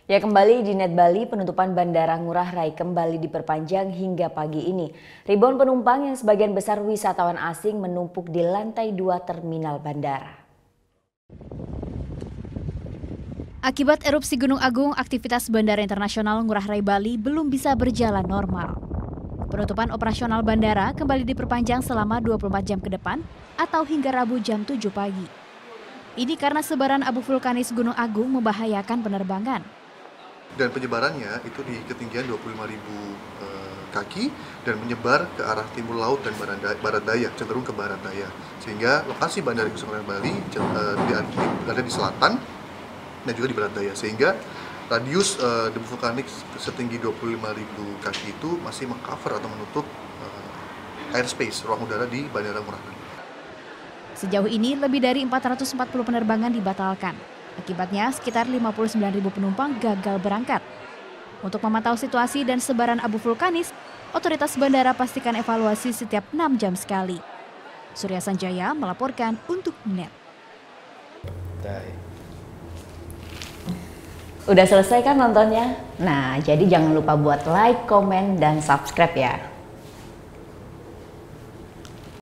Ya, kembali di Net Bali, penutupan Bandara Ngurah Rai kembali diperpanjang hingga pagi ini. Ribuan penumpang yang sebagian besar wisatawan asing menumpuk di lantai 2 terminal bandara. Akibat erupsi Gunung Agung, aktivitas Bandara Internasional Ngurah Rai Bali belum bisa berjalan normal. Penutupan operasional bandara kembali diperpanjang selama 24 jam ke depan atau hingga Rabu jam 7 pagi. Ini karena sebaran abu vulkanis Gunung Agung membahayakan penerbangan. Dan penyebarannya itu di ketinggian 25.000 kaki dan menyebar ke arah timur laut dan barat daya, cenderung ke barat daya. Sehingga lokasi Bandara Internasional Bali berada di selatan dan juga di barat daya. Sehingga radius debu vulkanik setinggi 25.000 kaki itu masih mengcover atau menutup airspace, ruang udara di Bandara Ngurah Rai. Sejauh ini lebih dari 440 penerbangan dibatalkan. Akibatnya sekitar 59.000 penumpang gagal berangkat. Untuk memantau situasi dan sebaran abu vulkanis, otoritas bandara pastikan evaluasi setiap 6 jam sekali. Surya Sanjaya melaporkan untuk NET. Udah selesai kan nontonnya? Nah, jadi jangan lupa buat like, komen, dan subscribe ya.